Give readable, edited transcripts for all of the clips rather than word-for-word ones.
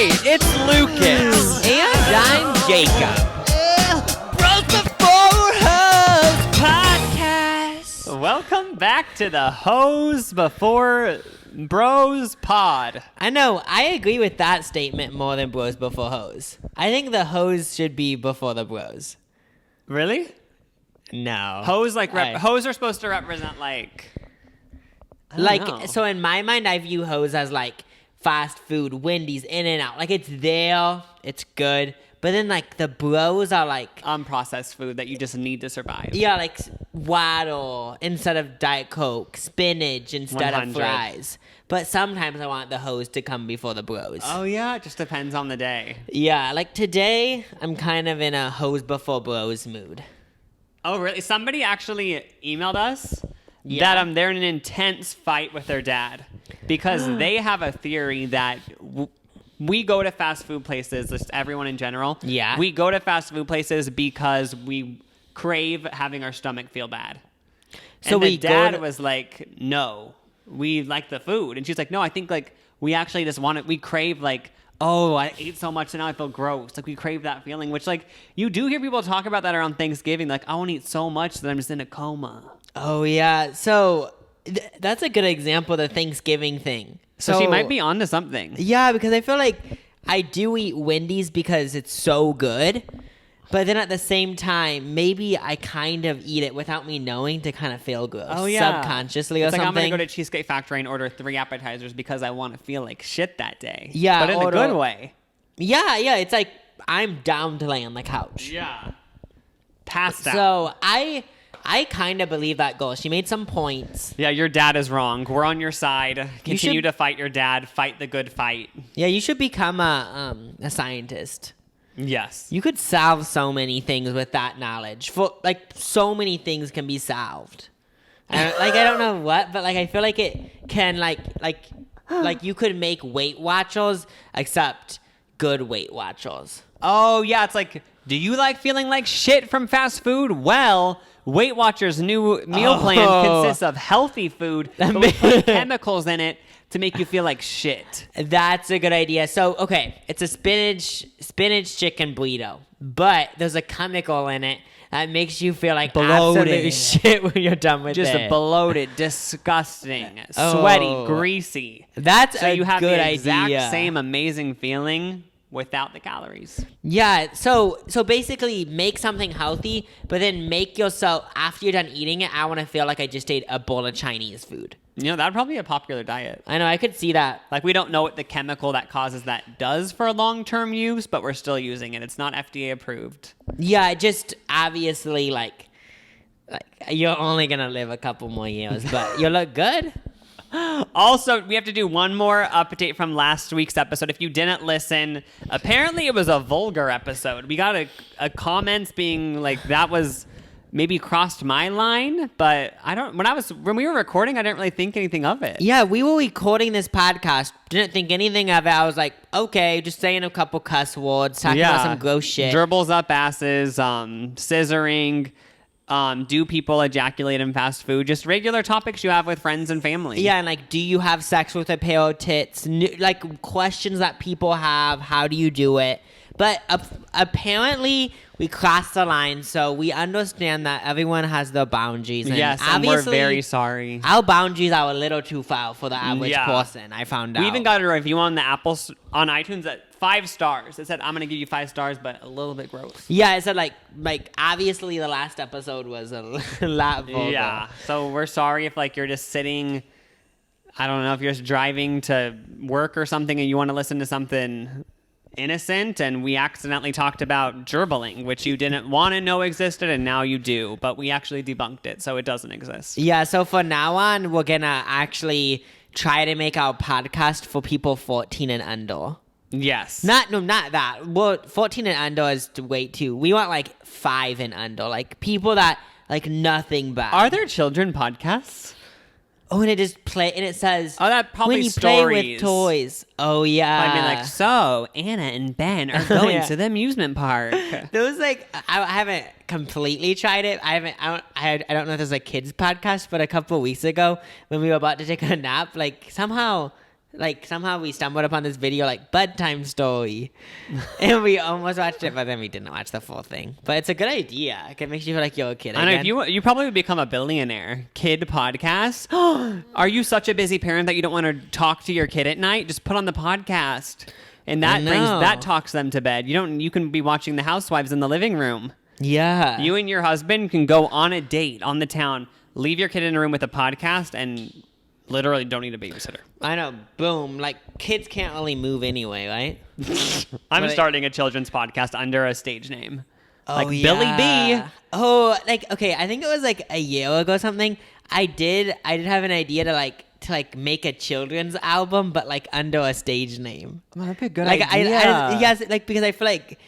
right, it's Lucas. And I'm Jacob. Bros Before Hoes Podcast. Welcome back to the Hoes Before Bros Pod. I know, I agree with that statement more than bros before hoes. I think the hoes should be before the bros. Really? No. Hoes hoes are supposed to represent like know. So in my mind, I view hoes as like fast food, Wendy's, In-N-Out. Like it's there, it's good. But then like the bros are like unprocessed food that you just need to survive. yeah, like waddle instead of Diet Coke, spinach instead 100. of fries. But sometimes I want the hoes to come before the bros. Oh yeah, it just depends on the day. Yeah, like today, I'm kind of in a hoes before bros mood. Oh really? Somebody actually emailed us Yeah. that they're in an intense fight with their dad because they have a theory that we go to fast food places, just everyone in general. Yeah. We go to fast food places because we crave having our stomach feel bad. So and we the dad go to- was like, no, we like the food. And she's like, no, I think like we actually just want it. We crave like, oh, I ate so much and now I feel gross. Like we crave that feeling, which like you do hear people talk about that around Thanksgiving. Like I want to eat so much that I'm just in a coma. Oh, yeah. So that's a good example of the Thanksgiving thing. So she might be onto something. Yeah, because I feel like I do eat Wendy's because it's so good. But then at the same time, maybe I kind of eat it without me knowing to kind of feel gross. Oh, yeah. Subconsciously It's or like something. I'm going to go to Cheesecake Factory and order 3 appetizers because I want to feel like shit that day. Yeah, But in a or good the- way. Yeah. It's like I'm down to lay on the couch. Yeah. Passed out. So I kind of believe that goal. She made some points. Yeah, your dad is wrong. We're on your side. Continue should- to fight your dad. Fight the good fight. Yeah, you should become a scientist. Yes. You could solve so many things with that knowledge. For like, so many things can be solved. I don't know what, but like, I feel like it can like you could make Weight Watchers, except good Weight Watchers. Oh, yeah. It's like, do you like feeling like shit from fast food? Well, Weight Watchers' new meal plan consists of healthy food, but we put chemicals in it to make you feel like shit. That's a good idea. So, okay, it's a spinach chicken burrito, but there's a chemical in it that makes you feel like Bloated. absolute shit when you're done with Just it. bloated, disgusting, Oh. sweaty, greasy. That's So a you have good the exact idea. same amazing feeling without the calories. Yeah, so basically make something healthy, but then make yourself, after you're done eating it, I want to feel like I just ate a bowl of Chinese food. You know, that'd probably be a popular diet. I know, I could see that. Like, we don't know what the chemical that causes that does for long-term use, but we're still using it. It's not FDA approved. Yeah, just obviously like you're only going to live a couple more years, but you look good. Also, we have to do one more update from last week's episode. If you didn't listen, apparently it was a vulgar episode. We got a comments being like, that was maybe crossed my line, but when we were recording, I didn't really think anything of it. Yeah, we were recording this podcast, didn't think anything of it. I was like, okay, just saying a couple cuss words, talking about some gross shit. Gerbils up asses, scissoring, do people ejaculate in fast food? Just regular topics you have with friends and family. Yeah, and like, do you have sex with a pair of tits? Like, questions that people have. How do you do it? But apparently, we crossed the line, so we understand that everyone has their boundaries. And yes, and we're very sorry. Our boundaries are a little too far for the average person, I found out. We even got a review on the on iTunes at 5 stars. It said, I'm going to give you 5 stars, but a little bit gross. Yeah, it said like obviously the last episode was a lot vulgar. Yeah, so we're sorry if like you're just sitting, I don't know, if you're just driving to work or something and you want to listen to something innocent and we accidentally talked about gerbiling, which you didn't want to know existed and now you do, but we actually debunked it, so it doesn't exist. Yeah, so from now on, we're going to actually try to make our podcast for people 14 and under. Yes. Not that. Well, 14 and under is way too. We want like 5 and under, like people that like nothing bad. Are there children podcasts? Oh, and it just play, and it says, oh, that probably when you stories. play with toys. Oh, yeah. I mean, like, so Anna and Ben are going to the amusement park. Those like, I haven't completely tried it. I don't know if there's a kids podcast, but a couple of weeks ago when we were about to take a nap, like somehow like somehow we stumbled upon this video like bedtime story, and we almost watched it, but then we didn't watch the full thing. But it's a good idea. It makes you feel like you're a kid. I know, again. if you probably would become a billionaire. Kid podcast. Are you such a busy parent that you don't want to talk to your kid at night? Just put on the podcast, and that talks them to bed. You can be watching The Housewives in the living room. Yeah. You and your husband can go on a date on the town, leave your kid in a room with a podcast, and literally don't need a babysitter. I know. Boom. Like kids can't really move anyway, right? I'm starting a children's podcast under a stage name. Oh, like yeah. Billy B. Oh, like okay. I think it was like a year ago or something. I did have an idea to make a children's album, but like under a stage name. Oh, that'd be a good like idea. Yes, like because I feel like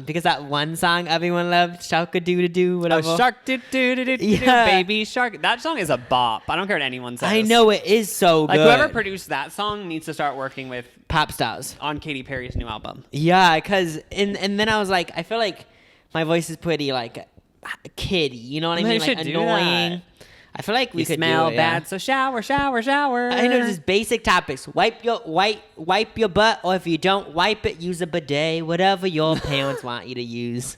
because that one song everyone loved, Shark-a-doo-doo-doo, whatever. Oh, shark doo doo doo doo Yeah. baby shark. That song is a bop. I don't care what anyone says. I know it is so Like good. whoever produced that song needs to start working with Pop stars. on Katy Perry's new album. Yeah, cause and then I was like, I feel like my voice is pretty like kiddie. You know what I Well, mean? you Like should do annoying. that. I feel like we You could smell do it, bad, yeah. so shower, shower, shower. I know just basic topics. Wipe your butt, or if you don't wipe it, use a bidet. Whatever your parents want you to use.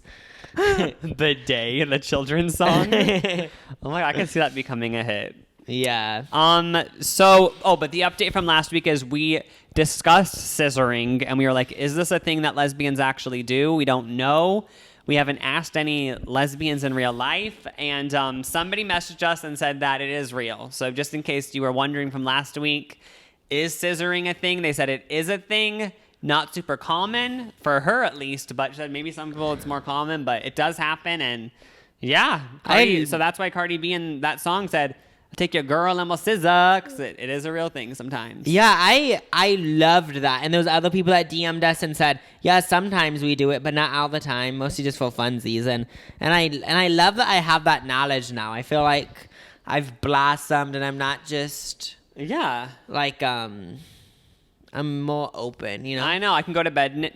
Bidet, the children's song. Oh my God, I can see that becoming a hit. Yeah. But the update from last week is we discussed scissoring, and we were like, is this a thing that lesbians actually do? We don't know. We haven't asked any lesbians in real life, and somebody messaged us and said that it is real. So just in case you were wondering from last week, is scissoring a thing? They said it is a thing, not super common, for her at least, but she said maybe some people it's more common, but it does happen, and yeah. So that's why Cardi B in that song said, I'll take your girl and we'll scissor, because it is a real thing sometimes. Yeah, I loved that. And there was other people that DM'd us and said, yeah, sometimes we do it, but not all the time, mostly just for funsies. And I love that I have that knowledge now. I feel like I've blossomed and I'm not just Yeah. like I'm more open, you know. I know. I can go to bed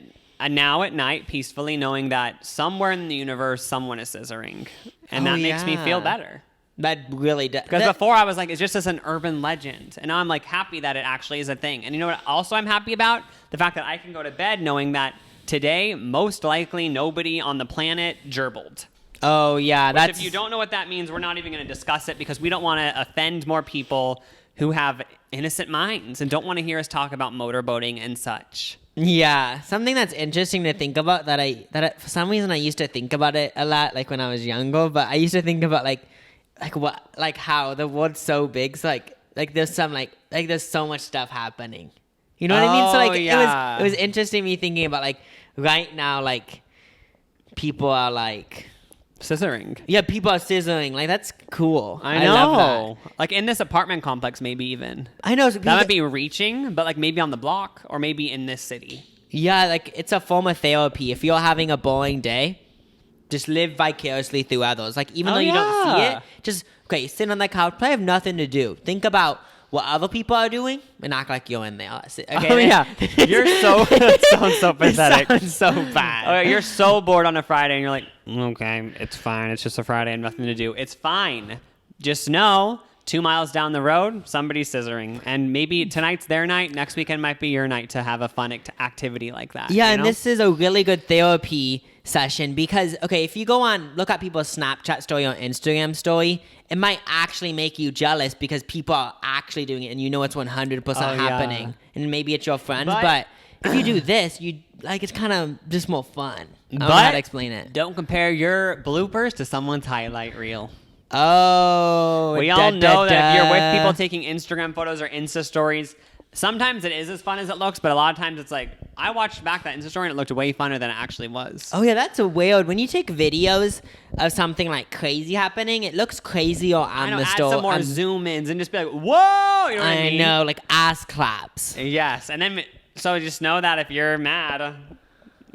now at night peacefully knowing that somewhere in the universe someone is scissoring. And that makes me feel better. That really does. Because before I was like, it's just as an urban legend. And now I'm like happy that it actually is a thing. And you know what also I'm happy about? The fact that I can go to bed knowing that today, most likely nobody on the planet gerbiled. Oh, yeah. Which if you don't know what that means, we're not even going to discuss it because we don't want to offend more people who have innocent minds and don't want to hear us talk about motorboating and such. Yeah, something that's interesting to think about that for some reason I used to think about it a lot, like when I was younger, but I used to think about how the world's so big, so like there's some like there's so much stuff happening. You know what I mean? So like yeah. it was interesting me thinking about like right now like people are like Scissoring. yeah, people are scissoring. Like that's cool. I know. love that. Like in this apartment complex, maybe even. I know. That might be reaching, but like maybe on the block or maybe in this city. Yeah, like it's a form of therapy. If you're having a boring day, just live vicariously through others. Like even though you don't see it, just sit on the couch, play, have nothing to do. Think about what other people are doing and act like you're in there. Okay, Oh yeah, you're so that sounds so pathetic. It sounds so bad. Okay, you're so bored on a Friday and you're like, okay, it's fine. It's just a Friday and nothing to do. It's fine. Just know 2 miles down the road, somebody's scissoring. And maybe tonight's their night. Next weekend might be your night to have a fun activity like that. Yeah, you and know? this is a really good therapy session because, if you go look at people's Snapchat story or Instagram story, it might actually make you jealous because people are actually doing it and you know it's 100% happening. Yeah. And maybe it's your friends, but if you do this, it's kind of just more fun. I don't know how to explain it. Don't compare your bloopers to someone's highlight reel. Oh, We all know that if you're with people taking Instagram photos or Insta stories, sometimes it is as fun as it looks, but a lot of times it's like, I watched back that Insta story and it looked way funner than it actually was. Oh, yeah, that's weird. When you take videos of something like crazy happening, it looks crazier on the add story. some more zoom-ins and just be like, whoa! You know what I mean? I know, like ass claps. Yes, and then, so just know that if you're mad,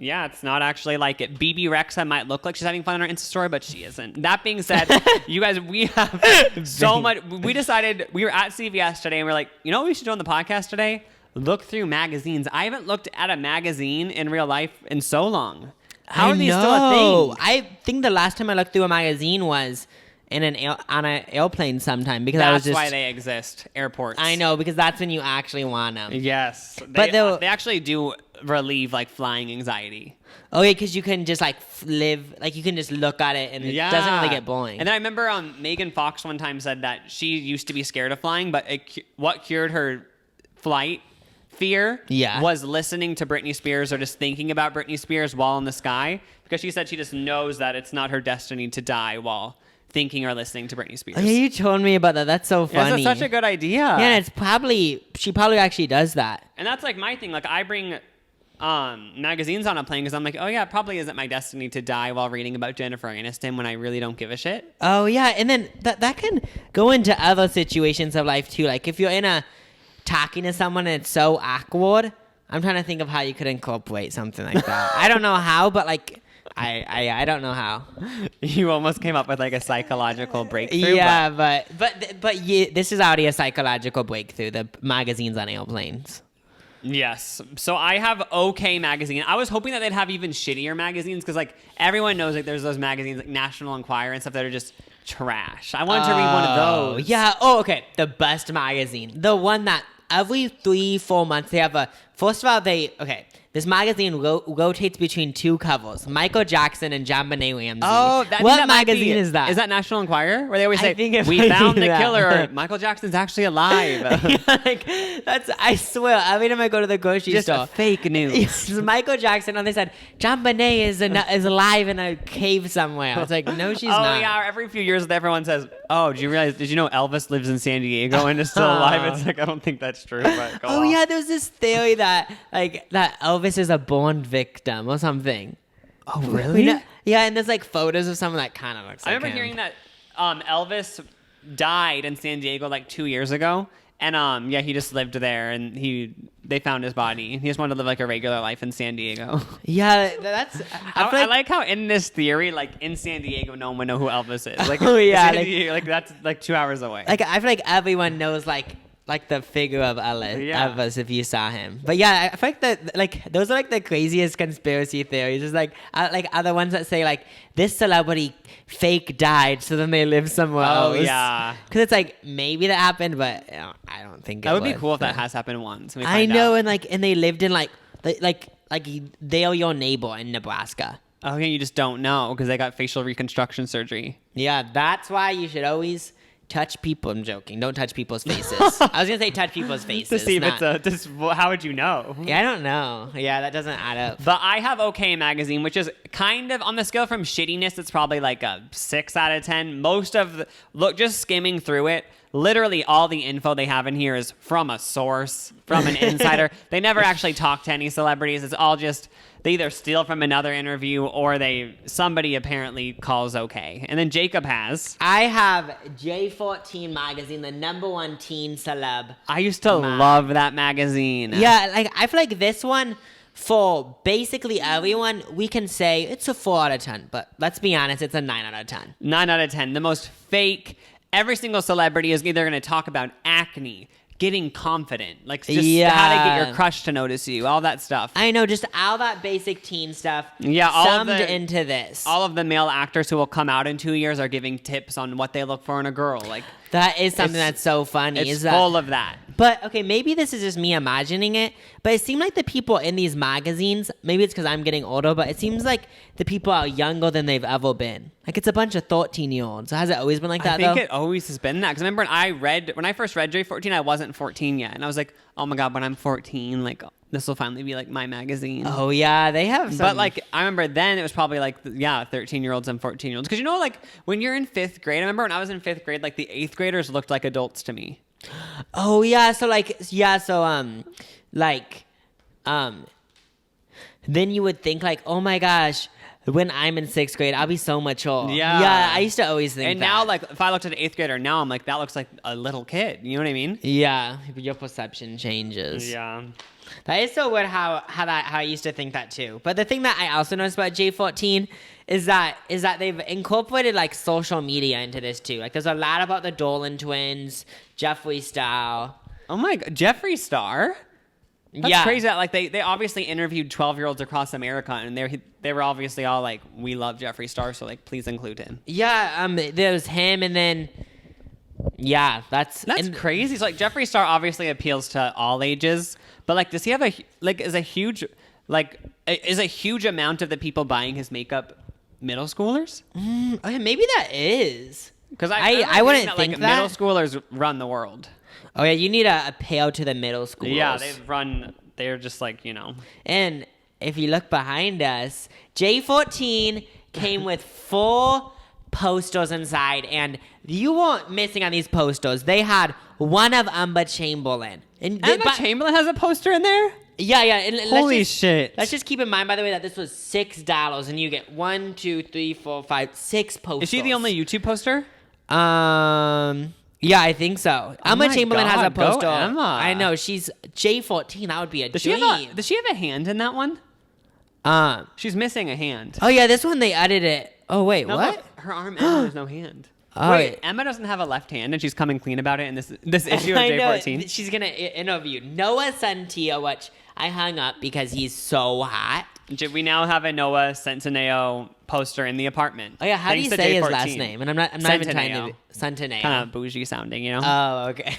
yeah, it's not actually like it. BB Rexa might look like she's having fun on her Insta story, but she isn't. That being said, you guys, we have so much. We decided, we were at CVS today and we're like, you know what we should do on the podcast today? Look through magazines. I haven't looked at a magazine in real life in so long. How are these still a thing? I think the last time I looked through a magazine was on an airplane sometime because I was That's just. why they exist. Airports. I know, because that's when you actually want them. Yes. But they actually do relieve like flying anxiety. Oh yeah, because you can just like live, like you can just look at it and it doesn't really get boring. And then I remember Megan Fox one time said that she used to be scared of flying, but what cured her flight fear was listening to Britney Spears or just thinking about Britney Spears while in the sky, because she said she just knows that it's not her destiny to die while thinking or listening to Britney Spears. Oh, yeah, you told me about that. That's so funny. That's such a good idea. Yeah, she probably actually does that. And that's like my thing. Like I bring magazines on a plane because I'm like, oh yeah, it probably isn't my destiny to die while reading about Jennifer Aniston when I really don't give a shit. Oh yeah, and then that can go into other situations of life too. Like if you're talking to someone and it's so awkward, I'm trying to think of how you could incorporate something like that. I don't know how, but like I don't know how. You almost came up with like a psychological breakthrough. Yeah, but yeah, this is already a psychological breakthrough. The magazines on airplanes. Yes. So I have OK magazine. I was hoping that they'd have even shittier magazines because like everyone knows like there's those magazines like National Enquirer and stuff that are just trash. I wanted to read one of those. Yeah. Oh, okay. The best magazine. The one that every 3-4 months they have first of all, this magazine rotates between two covers, Michael Jackson and JonBenet Ramsey. Oh, what magazine is that? Is that National Enquirer? Where they always say, we might found be the that. killer. Michael Jackson's actually alive. I swear, every time I go to the grocery Just store. fake news. It's Michael Jackson, and they said, JonBenet is alive in a cave somewhere. I was like, no, she's not. Oh, yeah. Every few years, everyone says, oh, did you know Elvis lives in San Diego and is still alive? It's like, I don't think that's true. But go on. Yeah, there's this theory that Elvis is a born victim or something. Oh, really? Yeah, and there's like photos of someone that kind of looks like I remember hearing that Elvis died in San Diego like 2 years ago. And he just lived there and they found his body. He just wanted to live like a regular life in San Diego. Yeah, that's. I like how in this theory, like in San Diego, no one would know who Elvis is. Like, oh yeah, like that's like 2 hours away. Like I feel like everyone knows like the figure of Elvis if you saw him. But yeah, I feel like those are like the craziest conspiracy theories. It's like other ones that say like this celebrity fake died so then they live somewhere else. Oh yeah, because it's like maybe that happened, but I don't think that would be cool if that has happened once. I know, and they lived in like they're your neighbor in Nebraska. Oh yeah, you just don't know because they got facial reconstruction surgery. Yeah, that's why you should always touch people. I'm joking. Don't touch people's faces. I was gonna say touch people's faces. To see if it's how would you know? Yeah, I don't know. Yeah, that doesn't add up. But I have OK magazine, which is kind of on the scale from shittiness. It's probably like a 6 out of 10. Just skimming through it. Literally all the info they have in here is from a source, from an insider. They never actually talk to any celebrities. It's all just they either steal from another interview or somebody apparently calls OK. And then Jacob has. I have J14 magazine, the #1 teen celeb. I used to love that magazine. Yeah, like I feel like this one for basically everyone, we can say it's a 4 out of 10. But let's be honest, it's a 9 out of 10. 9 out of 10. The most fake. Every single celebrity is either going to talk about acne, getting confident, like just how to get your crush to notice you, all that stuff. I know, just all that basic teen stuff. Yeah, summed into this. All of the male actors who will come out in 2 years are giving tips on what they look for in a girl. Like that is something that's so funny. It's full of that. But okay, maybe this is just me imagining it, but it seemed like the people in these magazines, maybe it's because I'm getting older, but it seems like the people are younger than they've ever been. Like it's a bunch of 13-year-olds. So has it always been like that, I think it always has been that. Because I remember when I first read J14, I wasn't 14 yet. And I was like, oh my God, when I'm 14, like this will finally be like my magazine. Oh yeah, they have some. But like, I remember then it was probably like, 13-year-olds and 14-year-olds. Because like when you're in 5th grade, I remember when I was in 5th grade, like the 8th graders looked like adults to me. Oh yeah, then you would think like, oh my gosh, when I'm in 6th grade, I'll be so mature. Yeah, I used to always think and that. Now, like, if I looked at an 8th grader now, I'm like, that looks like a little kid. You know what I mean? Yeah, your perception changes. Yeah. That is so weird how I used to think that too. But the thing that I also noticed about J14 is that they've incorporated like social media into this too. Like there's a lot about the Dolan twins, Jeffree Star. Oh my God, Jeffree Star? That's crazy that like they obviously interviewed 12-year-olds across America, and they were obviously all like, we love Jeffree Star, so like please include him. Yeah, there was him, and then that's crazy. So like Jeffree Star obviously appeals to all ages, but like does he have is a huge amount of the people buying his makeup middle schoolers? Okay, maybe that is. Because I wouldn't that, think like, that. middle schoolers run the world. Oh yeah, you need a appeal to the middle schoolers. Yeah, they're just like, And if you look behind us, J14 came with 4 posters inside, and you weren't missing on these posters. They had one of Amber Chamberlain. And Chamberlain has a poster in there? Yeah. And Holy shit. Let's just keep in mind, by the way, that this was $6, and you get 1, 2, 3, 4, 5, 6 posters. Is she the only YouTube poster? Yeah, I think so. Emma Chamberlain has a poster. Go Emma. I know, she's J14. That would be a dream. Does she have a hand in that one? She's missing a hand. Oh yeah, this one they edited. Oh wait, No, what? look, her arm ends. There's no hand. Oh, wait, Emma doesn't have a left hand, and she's coming clean about it in this issue of I know. J14. She's gonna interview Noah Centineo, which I hung up because he's so hot. We now have a Noah Centineo poster in the apartment. Oh yeah, how do you say his last name? And I'm not even trying to Centineo. Kind of bougie sounding, Oh, okay.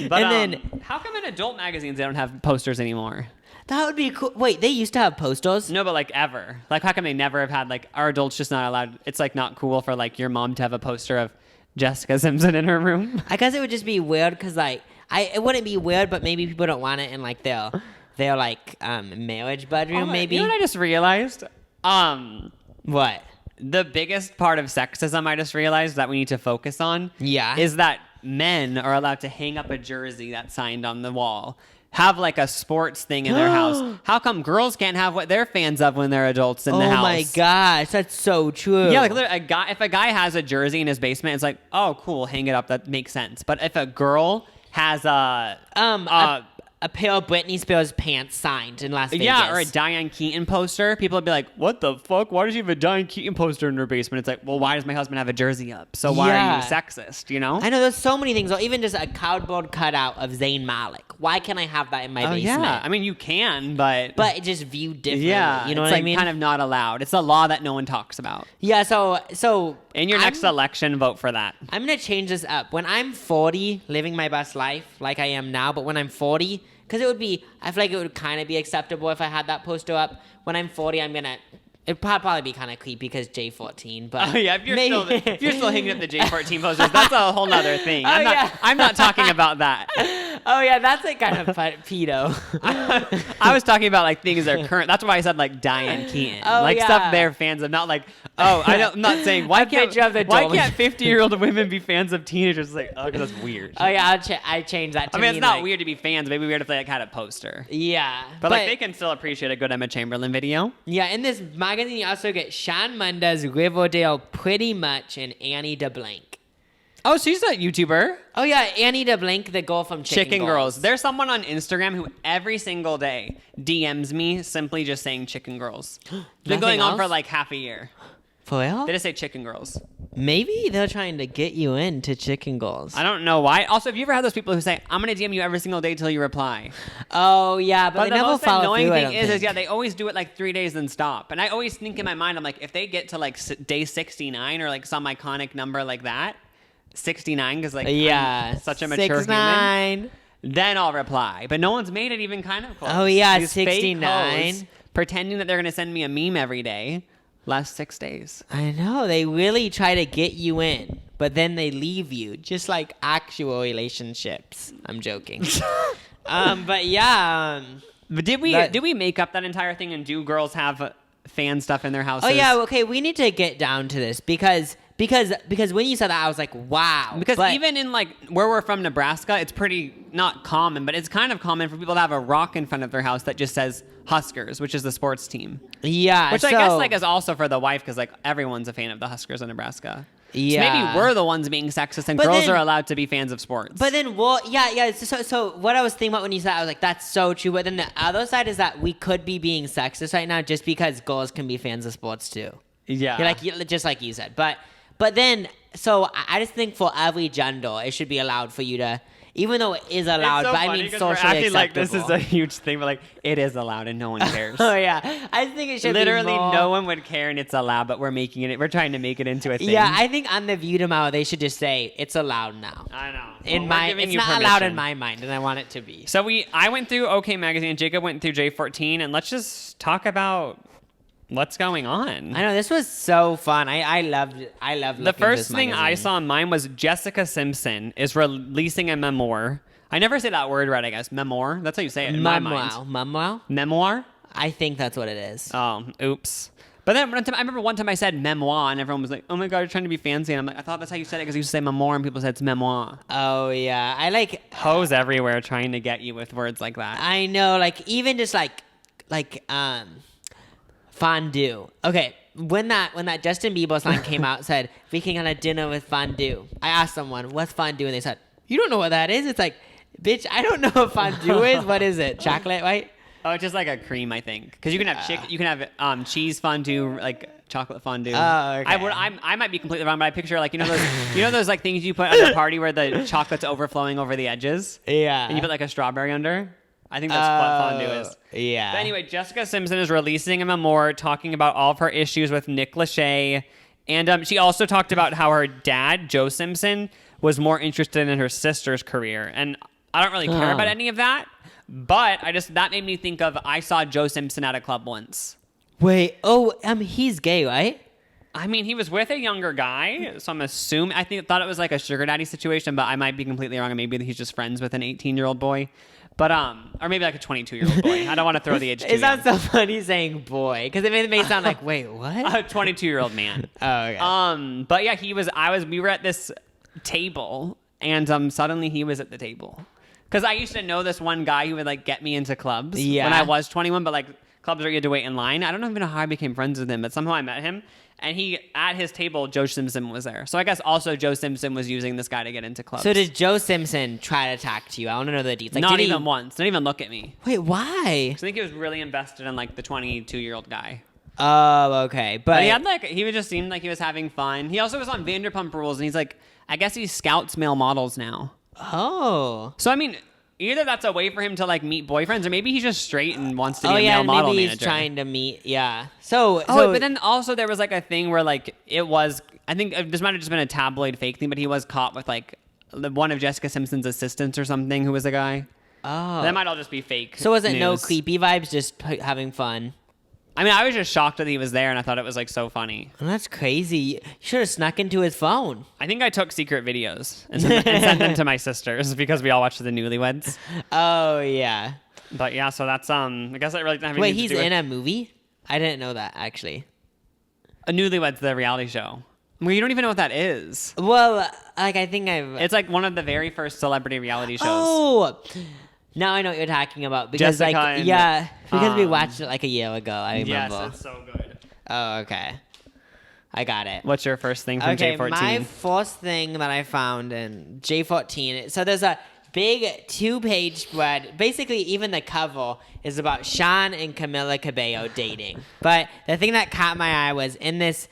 But and then how come in adult magazines they don't have posters anymore? that would be cool. Wait, they used to have posters? No, but like ever. Like how come they never have had like are adults just not allowed? It's like not cool for like your mom to have a poster of Jessica Simpson in her room. I guess it would just be weird because like it wouldn't be weird, but maybe people don't want it in like their like marriage bedroom. Maybe. You know what I just realized? What? The biggest part of sexism I just realized that we need to focus on is that men are allowed to hang up a jersey that's signed on the wall, have like a sports thing in their house. How come girls can't have what they're fans of when they're adults in the house? Oh my gosh, that's so true. Yeah, like if a guy has a jersey in his basement, it's like, oh cool, hang it up, that makes sense. But if a girl has a pair of Britney Spears pants signed in Las Vegas. Yeah, or a Diane Keaton poster. People would be like, what the fuck? Why does she have a Diane Keaton poster in her basement? It's like, well, why does my husband have a jersey up? So why are you sexist, I know, there's so many things. Or even just a cardboard cutout of Zayn Malik. Why can't I have that in my basement? Yeah, I mean, you can, but it just viewed differently. Yeah, you know it's what like I mean? kind of not allowed. It's a law that no one talks about. Yeah, so in your next election, vote for that. I'm going to change this up. When I'm 40, living my best life like I am now, but when I'm 40... Because I feel like it would kind of be acceptable if I had that poster up. When I'm 40, it'd probably be kind of creepy because J14, but... Oh, yeah, if you're still hanging up the J14 posters, that's a whole nother thing. I'm not talking about that. Oh, yeah, that's like kind of pedo. I was talking about, like, things that are current. That's why I said, like, Diane Keaton. Stuff they're fans of, not like, I'm not saying, why can't 50-year-old women be fans of teenagers? It's like, because that's weird. Oh, yeah, I changed that to I mean, it's not weird to be fans. Maybe weird if they, like, had a poster. Yeah. But like, they can still appreciate a good Emma Chamberlain video. Yeah, in this magazine, you also get Shawn Mendes, Riverdale, Pretty Much, and Annie DeBlanc. Oh, she's a YouTuber. Oh, yeah, Annie DeBlanc, the girl from Chicken Girls. There's someone on Instagram who every single day DMs me simply just saying Chicken Girls. Been going on for like half a year. For real? They just say Chicken Girls. Maybe they're trying to get you into Chicken Girls. I don't know why. Also, have you ever had those people who say, I'm going to DM you every single day till you reply? Oh, yeah, but they never follow through, the annoying thing is, they always do it like 3 days and stop. And I always think in my mind, I'm like, if they get to like day 69 or like some iconic number like that, 69, because like I'm such a mature 69. human, then I'll reply. But no one's made it even kind of close. Oh, yeah, These 69. Pretending that they're going to send me a meme every day. Last 6 days. I know. They really try to get you in, but then they leave you, just like actual relationships. I'm joking. But yeah. But did we make up that entire thing, and do girls have fan stuff in their houses? Oh yeah. Okay, we need to get down to this because when you said that, I was like, wow. Because even in like where we're from, Nebraska, it's pretty not common, but it's kind of common for people to have a rock in front of their house that just says Huskers, which is the sports team. Yeah. Which I guess like is also for the wife, because like everyone's a fan of the Huskers in Nebraska. Yeah. So maybe we're the ones being sexist, and girls are allowed to be fans of sports. But then, So what I was thinking about when you said that, I was like, that's so true. But then the other side is that we could be being sexist right now just because girls can be fans of sports too. Yeah. Just like you said. But then, so I just think for every gender, it should be allowed for you to, even though it is allowed, It's so but I funny mean 'cause socially we're acting like acceptable. this is a huge thing, but like it is allowed and no one cares. Oh yeah, I think it should Literally, be more... no one would care, and it's allowed. But we're making it. We're trying to make it into a thing. Yeah, I think on the View tomorrow they should just say it's allowed now. I know. It's not allowed in my mind, and I want it to be. So I went through OK Magazine, and Jacob went through J14, and let's just talk about what's going on. I know this was so fun. I loved it. I loved The first thing I saw on mine was Jessica Simpson is releasing a memoir. I never say that word right, I guess. Memoir. That's how you say it in my mind. Memoir? Memoir? I think that's what it is. Oh, oops. But then I remember one time I said memoir, and everyone was like, "Oh my god, you're trying to be fancy." And I'm like, I thought that's how you said it because you used to say memoir, and people said it's memoir. Oh yeah, I like Hoes everywhere trying to get you with words like that. I know, like even just like fondue. Okay, when that Justin Bieber song came out, said we can have a dinner with fondue. I asked someone, "What's fondue?" And they said, "You don't know what that is?" It's like, bitch, I don't know what fondue is. What is it? Chocolate, right? Oh, it's just like a cream, I think. Because you can have you can have cheese fondue, like chocolate fondue. Oh, okay. I might be completely wrong, but I picture like those like things you put at a party where the chocolate's overflowing over the edges. Yeah. And you put like a strawberry under. I think that's what fondue is. Yeah. But anyway, Jessica Simpson is releasing a memoir talking about all of her issues with Nick Lachey. And she also talked about how her dad, Joe Simpson, was more interested in her sister's career. And I don't really care about any of that. But that made me think of, I saw Joe Simpson at a club once. Wait, he's gay, right? I mean, he was with a younger guy, so I'm assuming, thought it was like a sugar daddy situation, but I might be completely wrong, and maybe he's just friends with an 18-year-old boy. But, or maybe like a 22-year-old boy. I don't want to throw the age too It sounds young. so funny saying boy, because it made sound like, wait, what? A 22-year-old man. Oh, okay. But yeah, we were at this table, and suddenly he was at the table. Because I used to know this one guy who would like get me into clubs when I was 21, but like clubs where you had to wait in line. I don't even know how I became friends with him, but somehow I met him. And at his table, Joe Simpson was there. So I guess also Joe Simpson was using this guy to get into clubs. So did Joe Simpson try to talk to you? I want to know the details. Like, Not even once. Didn't even look at me. Wait, why? I think he was really invested in like the 22-year-old guy. Oh, okay. But he would just seem like he was having fun. He also was on Vanderpump Rules, and he's like, I guess he scouts male models now. Oh. So I mean, either that's a way for him to like meet boyfriends, or maybe he's just straight and wants to be a male model maybe manager. he's trying to meet. Yeah. So. But then also there was like a thing where like it was. I think this might have just been a tabloid fake thing, but he was caught with like one of Jessica Simpson's assistants or something who was a guy. Oh. That might all just be fake. So was it news. no creepy vibes, just having fun? I mean, I was just shocked that he was there, and I thought it was like so funny. Well, that's crazy. You should have snuck into his phone. I think I took secret videos and sent them to my sisters because we all watched the Newlyweds. Oh yeah. But yeah, so that's I guess I really didn't have anything Wait, to he's do with in a movie? I didn't know that actually. a Newlyweds, the reality show. Well, you don't even know what that is. Well, like I think It's like one of the very first celebrity reality shows. Oh. Now I know what you're talking about because Jessica because we watched it like a year ago. I remember. Yes, it's so good. Oh, okay. I got it. What's your first thing from Okay, J14? my first thing that I found in J14. So there's a big 2-page spread. Basically, even the cover is about Sean and Camila Cabello dating. But the thing that caught my eye was in this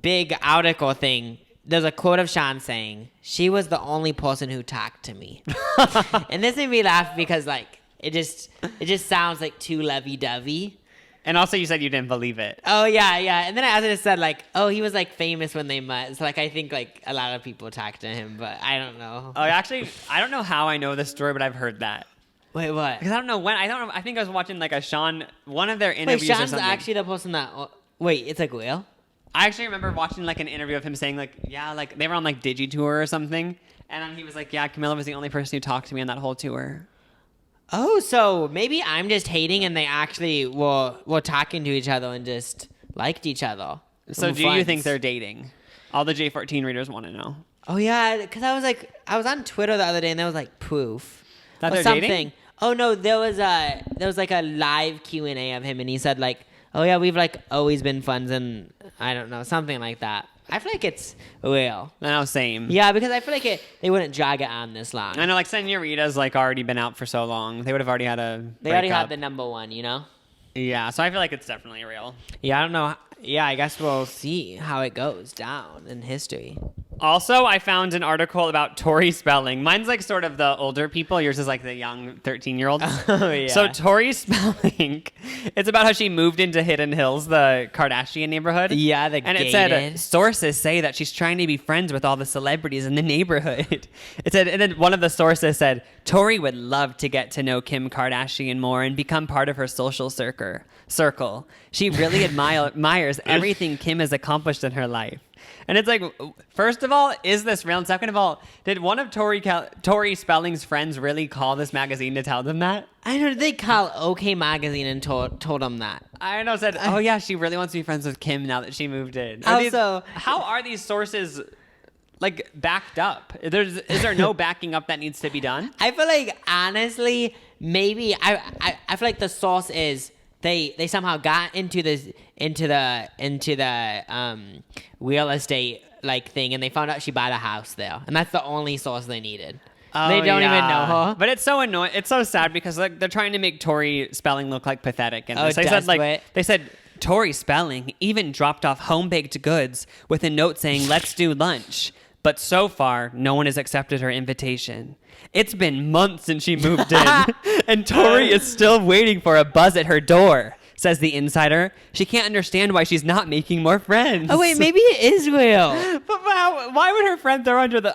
big article thing. There's a quote of Sean saying, "She was the only person who talked to me," and this made me laugh because like it just sounds like too lovey-dovey. And also, you said you didn't believe it. Oh yeah. And then I also just said like, oh, he was like famous when they met. So like I think like a lot of people talked to him, but I don't know. Oh, actually, I don't know how I know this story, but I've heard that. Wait, what? Because I don't know when. I don't know. I think I was watching like a Sean, one of their interviews. Wait, or Sean's something. actually the person that. Wait, it's like real? I actually remember watching like an interview of him saying like, yeah, like they were on like Digi tour or something, and then he was like, yeah, Camila was the only person who talked to me on that whole tour. Oh, so maybe I'm just hating, and they actually were talking to each other and just liked each other. So do you think they're dating? All the J14 readers want to know. Oh yeah, because I was on Twitter the other day, and there was like proof That or they're something. dating? Oh no, there was like a live Q&A of him, and he said like, oh yeah, we've like always been friends, and I don't know, something like that. I feel like it's real. No, same. Yeah, because I feel like they wouldn't drag it on this long. I know, like Senorita's like already been out for so long. They would have already had a. They already breakup. had the number one, you know? Yeah, so I feel like it's definitely real. Yeah, I don't know. yeah, I guess we'll see how it goes down in history. Also, I found an article about Tori Spelling. Mine's like sort of the older people. Yours is like the young 13-year-olds. Oh, yeah. So Tori Spelling, it's about how she moved into Hidden Hills, the Kardashian neighborhood. Yeah, the And it gated. said, sources say that she's trying to be friends with all the celebrities in the neighborhood. It said, and then one of the sources said, Tori would love to get to know Kim Kardashian more and become part of her social circle. She really admires everything Kim has accomplished in her life. And it's like, first of all, is this real? And second of all, did one of Tori Spelling's friends really call this magazine to tell them that? I know they call OK Magazine and told them that. I know, said, oh yeah, she really wants to be friends with Kim now that she moved in. Also, How are these sources like backed up? Is there no backing up that needs to be done? I feel like honestly, maybe I feel like the source is they somehow got into the real estate like thing, and they found out she bought a house there, and that's the only source they needed. They don't even know her. But it's so annoying. It's so sad because like they're trying to make Tori Spelling look like pathetic. And Oh, they said Tori Spelling even dropped off home baked goods with a note saying, "Let's do lunch." But so far, no one has accepted her invitation. It's been months since she moved in, and Tori is still waiting for a buzz at her door, says the insider. She can't understand why she's not making more friends. Oh wait, maybe it is real. But why would her friend throw under the...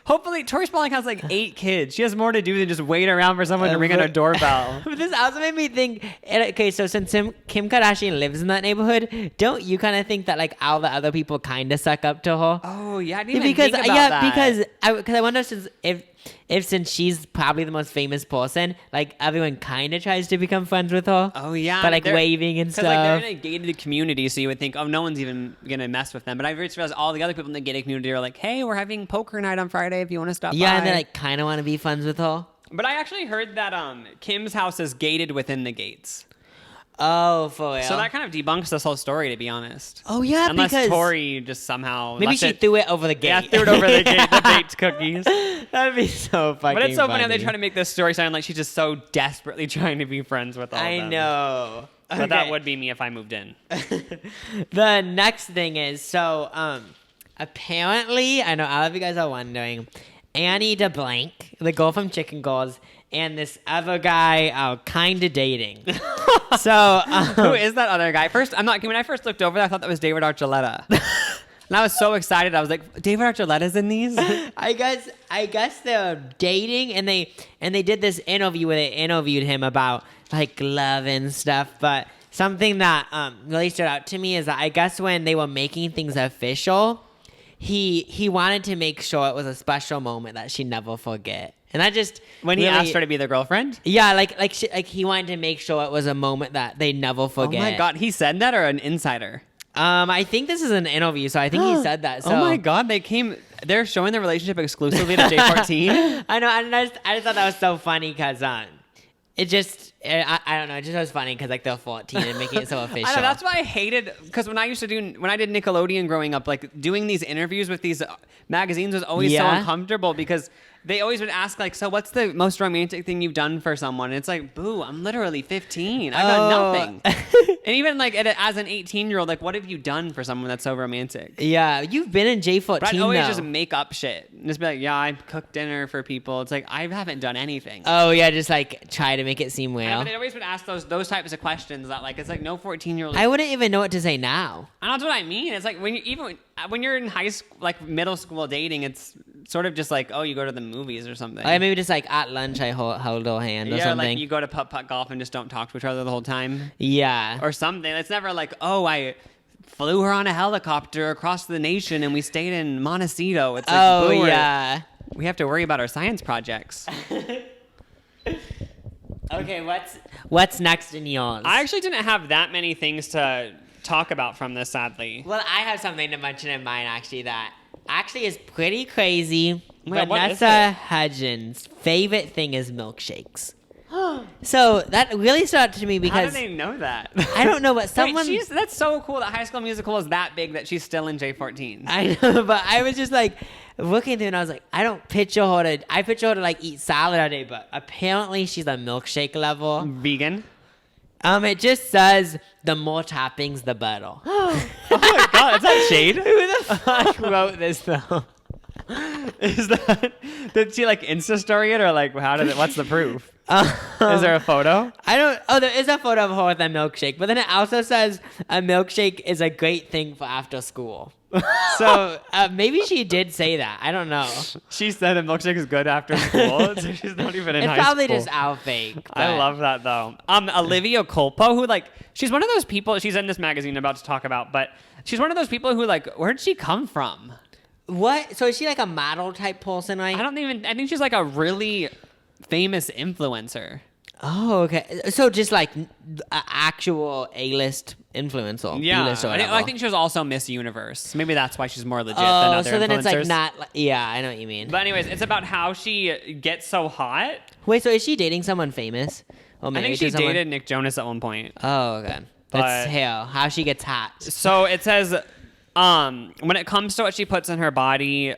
Hopefully, Tori Spelling has like 8 kids. She has more to do than just wait around for someone to ring on her doorbell. But this also made me think, okay, so since Kim Kardashian lives in that neighborhood, don't you kind of think that like all the other people kind of suck up to her? Oh, yeah, I didn't even think about that. Because I wonder since she's probably the most famous person, like everyone kind of tries to become friends with her. Oh, yeah. But like waving and stuff. Because like they're in a gated community, so you would think, oh, no one's even going to mess with them. But I just realized all the other people in the gated community are like, hey, we're having poker night on Friday if you want to stop by. Yeah, and they like kind of want to be friends with her. But I actually heard that Kim's house is gated within the gates. Oh, for real? So that kind of debunks this whole story, to be honest. Oh, yeah, Unless because... Tori just somehow... Maybe she threw it over the gate. Yeah, threw it over the gate, the baked cookies. That'd be so fucking But it's so funny how they try to make this story sound like she's just so desperately trying to be friends with all of them. I know. But that would be me if I moved in. The next thing is, so apparently, I know all of you guys are wondering, Annie DeBlank, the girl from Chicken Girls, and this other guy are kind of dating. So who is that other guy? When I first looked over there, I thought that was David Archuleta. And I was so excited. I was like, David Archuleta's in these? I guess they're dating, and they did this interview where they interviewed him about like love and stuff. But something that really stood out to me is that I guess when they were making things official, he wanted to make sure it was a special moment that she never forget. And I just when he asked her to be the girlfriend. Yeah, like he wanted to make sure it was a moment that they never forget. Oh my god, he said that, or an insider? I think this is an interview, so I think he said that. So. Oh my god, they're showing their relationship exclusively to J14. I know, and I just thought that was so funny because it just I don't know, it just was funny because like they're 14 and making it so official. I know, that's why I hated, because when I did Nickelodeon growing up, like doing these interviews with these magazines was always so uncomfortable because they always would ask like, so what's the most romantic thing you've done for someone? And it's like, boo, I'm literally 15. I've done nothing. And even like as an 18-year-old, like what have you done for someone that's so romantic? Yeah, you've been in J14 But I'd always just make up shit. And just be like, yeah, I cooked dinner for people. It's like, I haven't done anything. Oh yeah, just like try to make it seem real. But they always would ask those types of questions that like, it's like no 14-year-old. I wouldn't even know what to say now. And that's what I mean. It's like when you're in high school, like middle school dating, it's sort of just like, oh, you go to the movies or something. Or maybe just like at lunch I hold her hand or something. Yeah, like you go to putt golf and just don't talk to each other the whole time. Yeah. Or something. It's never like, oh, I flew her on a helicopter across the nation and we stayed in Montecito. It's like, oh, yeah. We have to worry about our science projects. Okay, what's next in yours? I actually didn't have that many things to talk about from this, sadly. Well, I have something to mention in mine, actually, that actually is pretty crazy. Yeah, Vanessa Hudgens' favorite thing is milkshakes. So that really stood out to me because... How do they know that? I don't know, but someone... Wait, that's so cool that High School Musical is that big that she's still in J14. I know, but I was just like looking through and I was like, I picture her to like eat salad all day, but apparently she's a milkshake level. Vegan? It just says the more toppings, the better. Oh my god, is that shade? Who the fuck wrote this though? Is that, did she like Insta story it, or like how did it, what's the proof? Is there a photo? There is a photo of her with a milkshake, but then it also says a milkshake is a great thing for after school. So maybe she did say that. I don't know. She said a milkshake is good after school, so she's not even in It's high school. probably just out fake. I but- love that though. Olivia Culpo, who like, she's one of those people, she's in this magazine I'm about to talk about, but she's one of those people who like, where'd she come from? What? So is she like a model type person, right? I think she's like a really famous influencer. Oh, okay. So just like an actual A-list influencer. Yeah, B-list or whatever. I think she was also Miss Universe. Maybe that's why she's more legit than Oh, other so then it's like influencers. not. Yeah, I know what you mean. But anyways, it's about how she gets so hot. Wait, so is she dating someone famous? Or I married think she to someone? dated Nick Jonas at one point. Oh, okay. But- That's hell. How she gets hot. So it says, when it comes to what she puts in her body,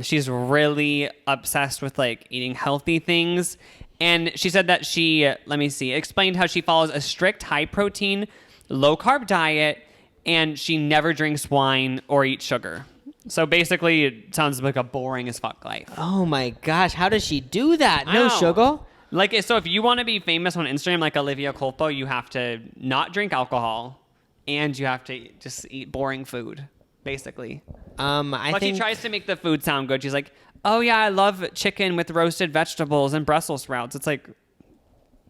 she's really obsessed with like eating healthy things. And she said that explained how she follows a strict high protein, low carb diet, and she never drinks wine or eats sugar. So basically, it sounds like a boring as fuck life. Oh my gosh, how does she do that? I No know. sugar? Like, so if you want to be famous on Instagram like Olivia Culpo, you have to not drink alcohol, and you have to just eat boring food, basically. I But think she tries to make the food sound good. She's like, oh yeah, I love chicken with roasted vegetables and Brussels sprouts. It's like,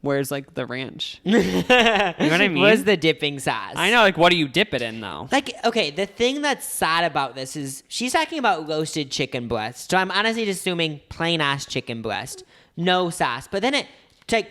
where's like the ranch? You know what I mean? Where's the dipping sauce? I know, like, what do you dip it in though? Like, okay, the thing that's sad about this is she's talking about roasted chicken breast. So I'm honestly just assuming plain ass chicken breast, no sauce. But then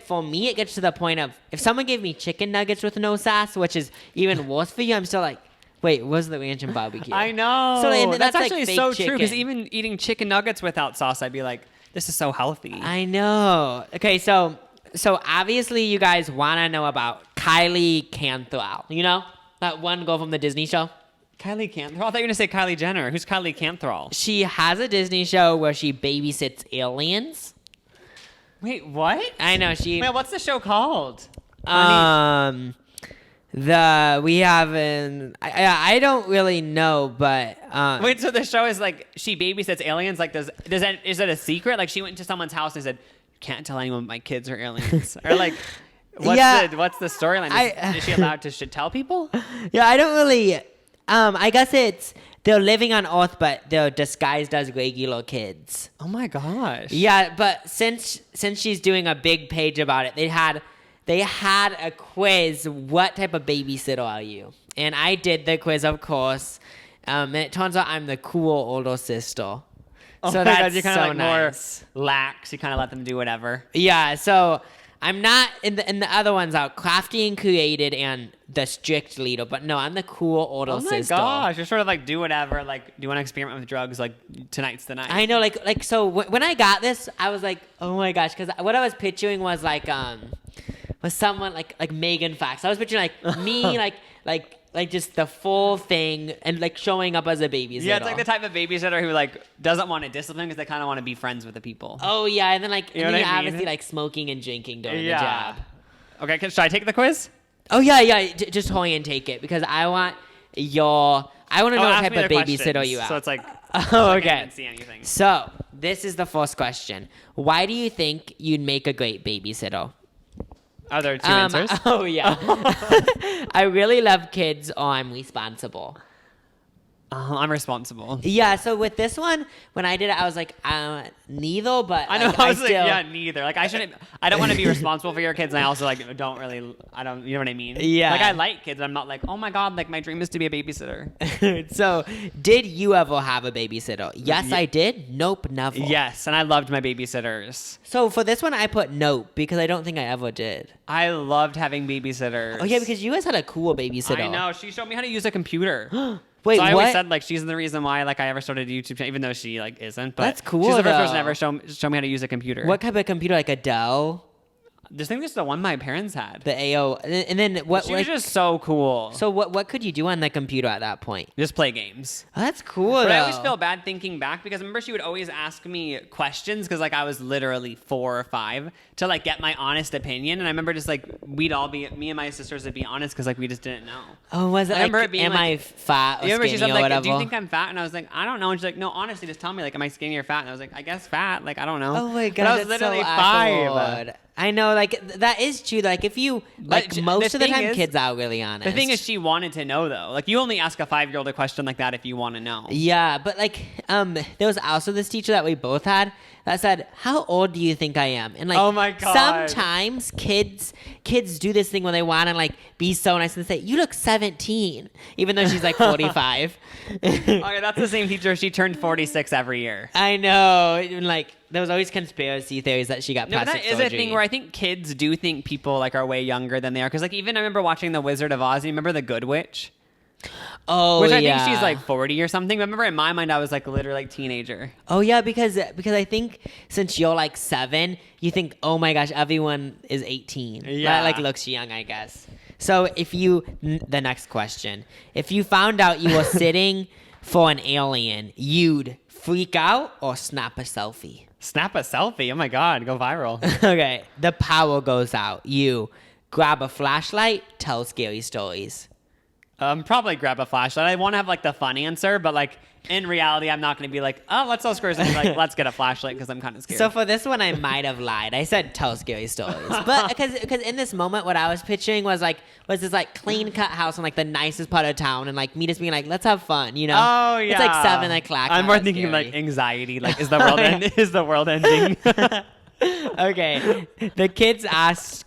for me, it gets to the point of if someone gave me chicken nuggets with no sauce, which is even worse for you, I'm still like, wait, where's the ranch and barbecue? I know. So and that's like, actually fake so true because chicken. even eating chicken nuggets without sauce, I'd be like, this is so healthy. I know. Okay, so obviously you guys want to know about Kylie Canthorell. You know? That one girl from the Disney show? Kylie Canthorell? I thought you were going to say Kylie Jenner. Who's Kylie Canthorell? She has a Disney show where she babysits aliens. Wait, what? I know, she... Wait, what's the show called? We haven't... I don't really know, but... Wait, so the show is like she babysits aliens? Like, is that a secret? Like, she went to someone's house and said, "Can't tell anyone my kids are aliens," or like, what's the storyline? Is she allowed to tell people? Yeah, I don't really... I guess it's... They're living on Earth, but they're disguised as regular kids. Oh my gosh. Yeah, but since she's doing a big page about it, they had a quiz. What type of babysitter are you? And I did the quiz, of course. And it turns out I'm the cool older sister. Oh so my that's God, you're kind of so like nice. more lax. You kind of let them do whatever. Yeah, so I'm not in the other ones out crafty and created and the strict leader, but no, I'm the cool older sister. Oh my gosh, you're sort of like do whatever. Like, do you want to experiment with drugs? Like, tonight's the night. I know, like so when I got this, I was like, oh my gosh, because what I was picturing was like was someone like Megan Fox. I was picturing like me, like just the full thing and like showing up as a babysitter. Yeah, it's like the type of babysitter who like doesn't want to discipline because they kind of want to be friends with the people. Oh yeah, and then like You know and then what I mean? obviously like smoking and drinking during the Yeah. job. Okay, should I take the quiz? Oh yeah, just hurry and take it because I want to know what ask type me of the babysitter questions. you are. So it's like, Oh, I can't okay. even see anything. So this is the first question. Why do you think you'd make a great babysitter? Are there two answers? Oh yeah. I really love kids or I'm responsible. I'm responsible. Yeah, so with this one, when I did it, I was like, neither, but I know. like, I was still, like, yeah, neither. Like, I don't want to be responsible for your kids, and I also like don't really. You know what I mean? Yeah. Like, I like kids. I'm not like, oh my god, like my dream is to be a babysitter. So, did you ever have a babysitter? Yes, I did. Nope, never. Yes, and I loved my babysitters. So for this one, I put nope because I don't think I ever did. I loved having babysitters. Oh yeah, because you guys had a cool babysitter. I know. She showed me how to use a computer. Wait, so I what? always said like she's the reason why like I ever started a YouTube channel, even though she like isn't. But That's cool, She's the first person to though. ever show me how to use a computer. What type of computer? Like a Dell? This thing is the one my parents had. The AO, and then what? She was just so cool. So what could you do on the computer at that point? Just play games. Oh, that's cool. But though. I always feel bad thinking back because I remember she would always ask me questions because like I was literally 4 or 5 to like get my honest opinion. And I remember just like me and my sisters would be honest because like we just didn't know. Oh, was it? I remember like, it being am like, I fat or you remember she skinny said or like, whatever? do you think I'm fat? And I was like, I don't know. And she's like, no, honestly, just tell me like, am I skinny or fat? And I was like, I guess fat. Like I don't know. Oh my god, but I was that's literally so 5. awkward. I know, like that is true. Like if you like But most of the thing time, is- kids are really honest. The thing is, she wanted to know though. Like you only ask a 5-year-old a question like that if you want to know. yeah, but like there was also this teacher that we both had that said, "How old do you think I am?" And like, Oh my God. sometimes kids do this thing when they want to like be so nice and say, "You look 17," even though she's like 45. Okay, that's the same teacher. She turned 46 every year. I know, and like there was always conspiracy theories that she got No, but plastic that is surgery. a thing where I think kids do think people like are way younger than they are. Because like even I remember watching The Wizard of Oz. You remember the Good Witch? Oh, Which I yeah. think she's like 40 or something. But I remember in my mind I was like literally like teenager. Oh yeah, because I think since you're like 7, you think, oh my gosh, everyone is 18. Yeah. That like looks young, I guess. So if you, the next question, if you found out you were sitting for an alien, you'd freak out or snap a selfie? Snap a selfie. Oh my God, go viral. Okay, the power goes out. You grab a flashlight, tell scary stories. Probably grab a flashlight. I want to have like the fun answer, but like in reality, I'm not going to be like, oh, let's tell scary stories. Like, let's get a flashlight because I'm kind of scared. So for this one, I might have lied. I said tell scary stories, but because in this moment, what I was picturing was this like clean cut house in like the nicest part of town, and like me just being like, let's have fun, you know? Oh yeah, it's like 7 o'clock. I'm not more that thinking scary. like anxiety. Like, is the world is the world ending? Okay, the kids ask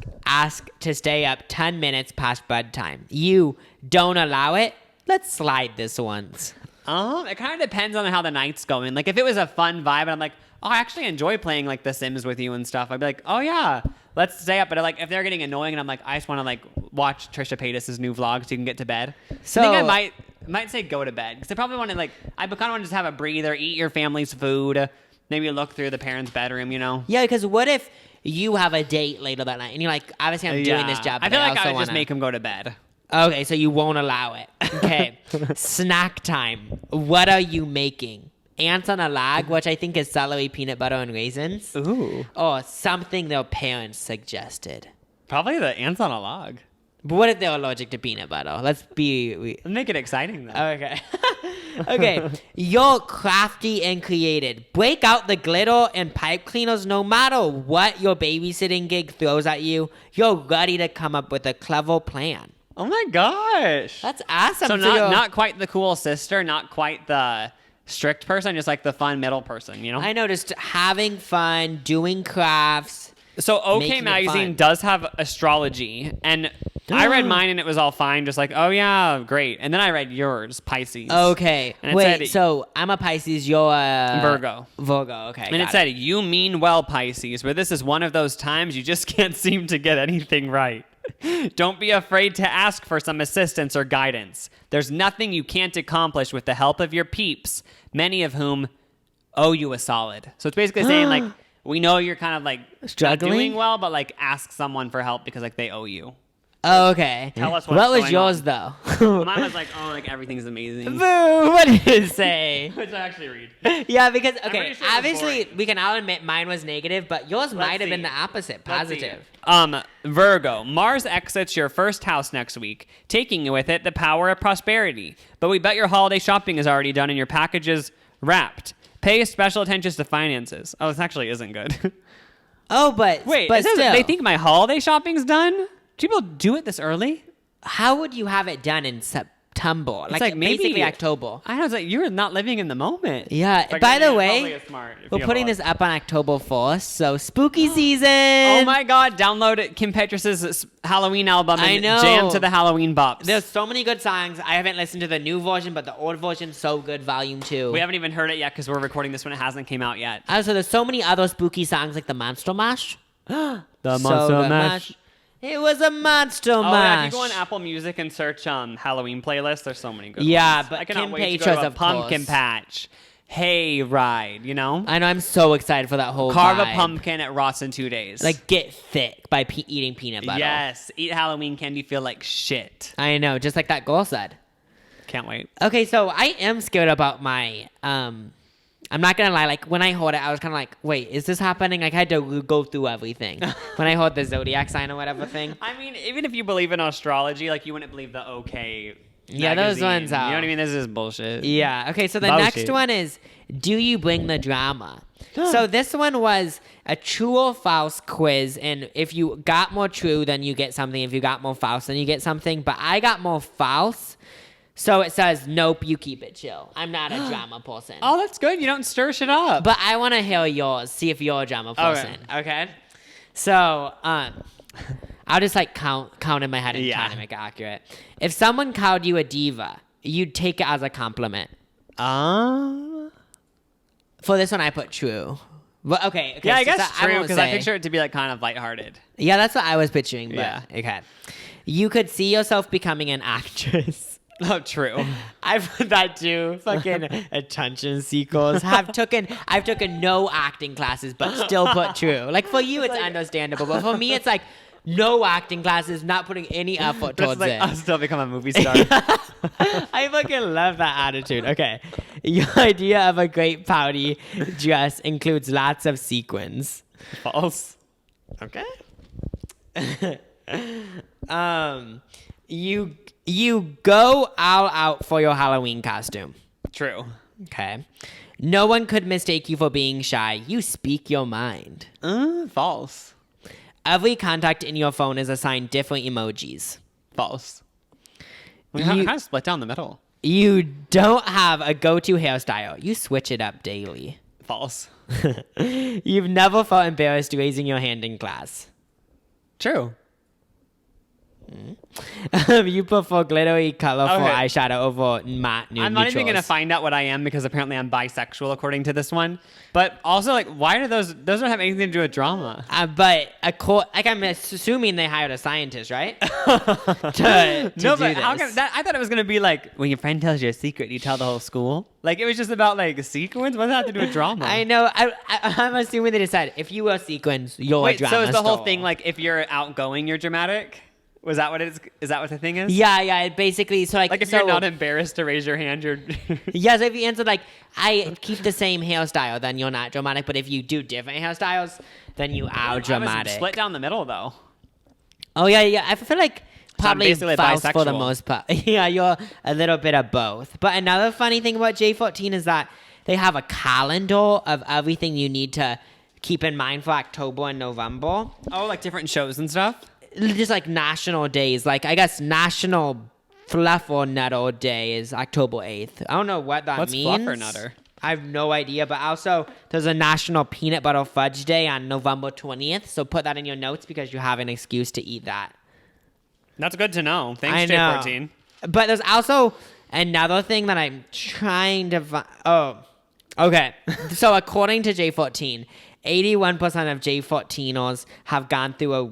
to stay up 10 minutes past bedtime. You don't allow it. Let's slide this once. It kind of depends on how the night's going. Like, if it was a fun vibe, and I'm like, oh, I actually enjoy playing like The Sims with you and stuff. I'd be like, oh yeah, let's stay up. But like, if they're getting annoying, and I'm like, I just want to like watch Trisha Paytas' new vlog so you can get to bed. So- I think I might say go to bed because I probably want to like, I kind of want to just have a breather, eat your family's food, maybe look through the parents' bedroom, you know. Yeah, because what if you have a date later that night and you're like, obviously I'm doing this job, I but feel like also I would just wanna... make them go to bed. Okay, so you won't allow it. Okay. Snack time. What are you making? Ants on a log, which I think is celery, peanut butter, and raisins. Ooh. Or something their parents suggested. Probably the ants on a log. But what if they're allergic to peanut butter? Let's be... Make it exciting though. Okay. Okay. You're crafty and creative. Break out the glitter and pipe cleaners no matter what your babysitting gig throws at you. You're ready to come up with a clever plan. Oh my gosh. That's awesome. So you're- not quite the cool sister, not quite the strict person, just like the fun middle person, you know? I know, just having fun, doing crafts. So OK making it Magazine fun. does have astrology, and I read mine and it was all fine, just like, oh yeah, great. And then I read yours, Pisces. Okay. And it Wait, said- so I'm a Pisces, you're a... Virgo. Virgo, okay. And it said, you mean well, Pisces, but this is one of those times you just can't seem to get anything right. Don't be afraid to ask for some assistance or guidance. There's nothing you can't accomplish with the help of your peeps, many of whom owe you a solid. So it's basically saying, like, we know you're kind of like Struggling? not doing well, but like ask someone for help because like they owe you. Oh, okay. Tell us what what's was going yours, on. though? Mine was like, oh, like everything's amazing. Boo! What did it say? Which I actually read. Yeah, because, okay, pretty sure it was obviously, boring. we can all admit mine was negative, but yours might have see. been the opposite, Let's see. positive. Virgo, Mars exits your first house next week, taking with it the power of prosperity. But we bet your holiday shopping is already done and your packages wrapped. Pay special attention to finances. Oh, this actually isn't good. Oh, but Wait, but it says still, they think my holiday shopping's done? Do people do it this early? how would you have it done in September? like maybe- basically October. I know, it's like you're not living in the moment. Yeah. Like, By the probably way, is smart if we're you have putting a lot. this up on October 1st, so spooky season. Oh my god, download Kim Petras' Halloween album I and know. jam to the Halloween bops. There's so many good songs. I haven't listened to the new version, but the old version's so good, volume 2. We haven't even heard it yet because we're recording this when it hasn't came out yet. Also, there's so many other spooky songs like the Monster Mash. The So Monster good. Mash. It was a Monster Oh, yeah, Mash. if you go on Apple Music and search Halloween playlist, there's so many good Yeah, ones. but I cannot Kim wait to Petras, go to a of Pumpkin course. Patch, hay ride, you know? I know. I'm so excited for that whole Carve vibe. a pumpkin at Ross in 2 days. Like, get thick by eating peanut butter. yes, eat Halloween candy, feel like shit. I know, just like that girl said. Can't wait. Okay, so I am scared about my, I'm not gonna lie, like, when I heard it, I was kind of like, wait, is this happening? Like, I had to go through everything. When I heard the zodiac sign or whatever thing. I mean, even if you believe in astrology, like, you wouldn't believe the OK Yeah, those magazine. ones are. You know what I mean? This is bullshit. Yeah. Okay. So the Bullshit. next one is, do you bring the drama? So this one was a true or false quiz, and if you got more true, then you get something. If you got more false, then you get something. But I got more false, so it says, nope, you keep it chill. I'm not a drama person. Oh, that's good. You don't stir shit up. But I want to hear yours. See if you're a drama person. Okay. So I'll just like count in my head and try to make it accurate. If someone called you a diva, you'd take it as a compliment. For this one, I put true. Well, okay. Yeah, I so guess that- true, won't because I say. picture it to be like kind of lighthearted. Yeah, that's what I was picturing. But, Yeah. Okay. You could see yourself becoming an actress. Oh, true. I've put that too. Fucking attention seekers. I've taken no acting classes, but still put true. Like for you, it's understandable, but for me, it's like no acting classes, not putting any effort But towards it's like, it. I'll still become a movie star. I fucking love that attitude. Okay. Your idea of a great party dress includes lots of sequins. False. Okay. You go all out for your Halloween costume. True. Okay. No one could mistake you for being shy. You speak your mind. False. Every contact in your phone is assigned different emojis. False. We You- kind of split down the middle. You don't have a go-to hairstyle. You switch it up daily. False. You've never felt embarrassed raising your hand in class. True. You prefer glittery, colorful Okay. eyeshadow over matte nude I'm not even neutrals. gonna find out what I am because apparently I'm bisexual according to this one. But also, like, why do those don't have anything to do with drama? But I'm assuming they hired a scientist, right? to No, do but how this. can that? I thought it was gonna be like when your friend tells you a secret, you tell the whole school. Like it was just about like sequins. What does that have to do with drama? I know. I'm assuming they decided if you wear sequins, you're a Wait, drama so is the whole star. thing like if you're outgoing, you're dramatic? Was that what it is? Is that what the thing is? Yeah. It basically, so Like if you're not embarrassed to raise your hand, you're. Yeah, so if you answer like, I keep the same hairstyle, then you're not dramatic. But if you do different hairstyles, then you are I was dramatic. split down the middle though. Oh yeah. I feel like So I'm probably basically false for the bisexual. most part. Yeah, you're a little bit of both. But another funny thing about J14 is that they have a calendar of everything you need to keep in mind for October and November. Oh, like different shows and stuff. Just like national days. Like I guess National Fluffernutter Day is October 8th. I don't know what that What's means. Fluffernutter? I have no idea. But also there's a National Peanut Butter Fudge Day on November 20th. So put that in your notes because you have an excuse to eat that. That's good to know. I Thanks, know. J14. But there's also another thing that I'm trying to find. Oh, okay. So according to J14, 81% of J14ers have gone through a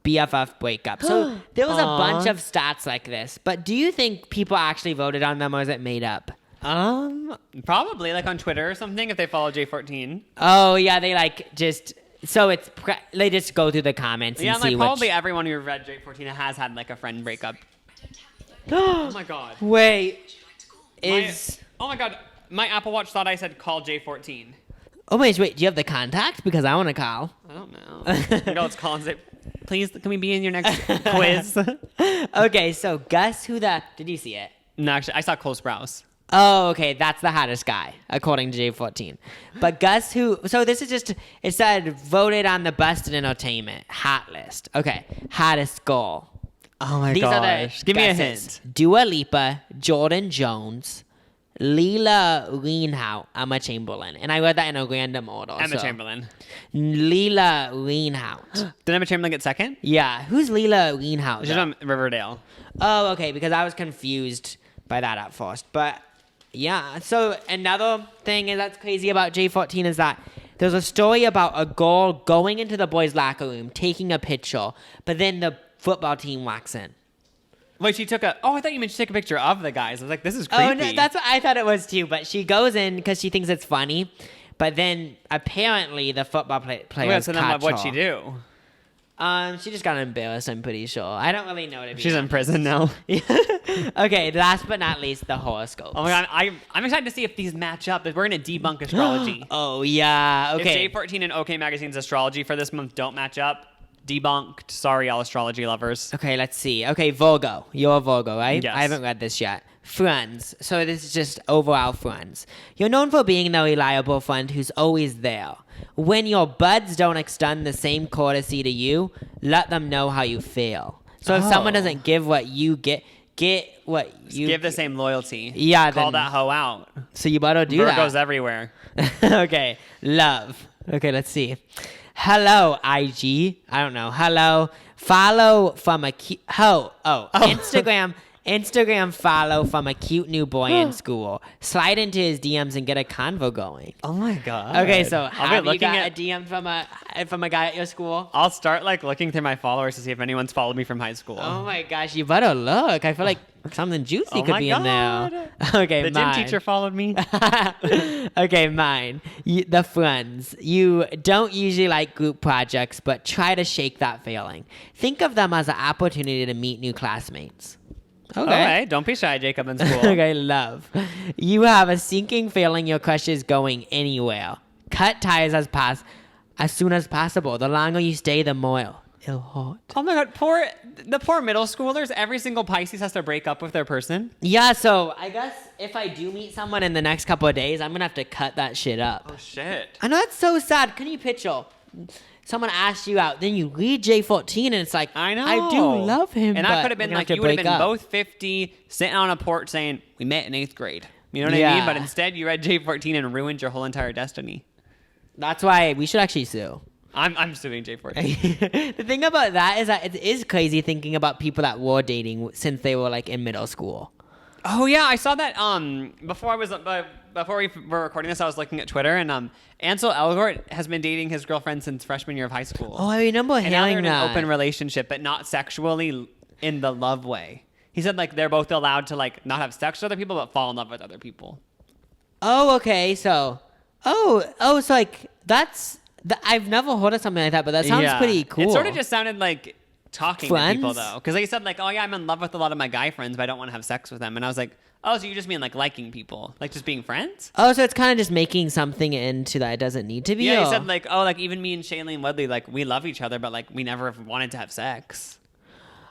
BFF breakup. So there was a bunch of stats like this. But do you think people actually voted on them or is it made up? Probably like on Twitter or something if they follow J14. Oh, yeah. They like just. So it's they just go through the comments and Yeah, see like probably which. everyone who read J14 has had like a friend breakup. Oh my god. Wait. Oh my god. My Apple Watch thought I said call J14. Oh, wait. Do you have the contact? Because I want to call. I don't know. No, it's call and say, please, can we be in your next quiz? Okay, so guess who did you see it? No, actually, I saw Cole Sprouse. Oh, okay, that's the hottest guy, according to J14. But guess who? So this is just, it said voted on the best in entertainment, hot list. Okay, hottest girl. Oh my These are the Give me a guesses. hint. Dua Lipa, Jordan Jones, Leela Reinhout, Emma Chamberlain. And I read that in a random order. Emma so. Chamberlain. Leela Reinhout. Did Emma Chamberlain get second? Yeah, who's Leela Reinhout? She's though? from Riverdale. Oh, okay, because I was confused by that at first. But yeah, so another thing that's crazy about J14 is that there's a story about a girl going into the boys' locker room, taking a picture, but then the football team walks in. Wait, she took a... Oh, I thought you meant she took a picture of the guys. I was like, this is creepy. Oh, no, that's what I thought it was too. But she goes in because she thinks it's funny. But then apparently the football players so then catch what'd her. she do? She just got embarrassed, I'm pretty sure. I don't really know to be She's in honest. prison now. Okay, last but not least, the horoscopes. Oh my god, I'm excited to see if these match up. If we're gonna debunk astrology. Oh, yeah. Okay. If J14 and OK Magazine's astrology for this month don't match up, debunked. Sorry, all astrology lovers. Okay, let's see. Okay, Virgo. You're a Virgo, right? Yes. I haven't read this yet. Friends. So this is just overall friends. You're known for being the reliable friend who's always there. When your buds don't extend the same courtesy to you, let them know how you feel. So if someone doesn't give what you get what you... Give the same loyalty. Yeah, Call then- that hoe out. So you better do Virgo's that. everywhere. Okay, love. Okay, let's see. Hello, IG. I don't know. Hello. Follow from a cute... Instagram follow from a cute new boy in school. Slide into his DMs and get a convo going. Oh my god. Okay, so I'll have be you looking got at... a DM from a guy at your school? I'll start like looking through my followers to see if anyone's followed me from high school. Oh my gosh, you better look. I feel like something juicy Oh could my be in there. God. Okay, The gym mine. teacher followed me. Okay, mine. The friends. You don't usually like group projects, but try to shake that feeling. Think of them as an opportunity to meet new classmates. Okay, don't be shy, Jacob, in school. Okay, love. You have a sinking feeling your crush is going anywhere. Cut ties as soon as possible. The longer you stay, the more it'll hurt. Oh my god, the poor middle schoolers. Every single Pisces has to break up with their person. Yeah, so I guess if I do meet someone in the next couple of days, I'm gonna have to cut that shit up. Oh shit. I know that's so sad. Can you picture? Someone asked you out, then you read J14, and it's like, I know. I do love him. And but that could have been we're gonna like to you would have break been up. both 50, sitting on a porch saying, "We met in 8th grade." You know what I Yeah. mean? But instead, you read J14 and ruined your whole entire destiny. That's why we should actually sue. I'm suing J14. The thing about that is that it is crazy thinking about people that were dating since they were like in middle school. Oh yeah, I saw that. Before we were recording this, I was looking at Twitter, and Ansel Elgort has been dating his girlfriend since freshman year of high school. Oh, I remember and now they're hearing in that. an open relationship, but not sexually in the love way. He said like they're both allowed to like not have sex with other people, but fall in love with other people. Oh, okay. So, so like that's. I've never heard of something like that, but that sounds Yeah. pretty cool. It sort of just sounded like talking to people Friends? though, because he said like, "Oh yeah, I'm in love with a lot of my guy friends, but I don't want to have sex with them." And I was like, "Oh, so you just mean like liking people, like just being friends?" Oh, so it's kind of just making something into that it doesn't need to be. Yeah, he or- said like, "Oh, like even me and Shailene Woodley, like we love each other, but like we never wanted to have sex."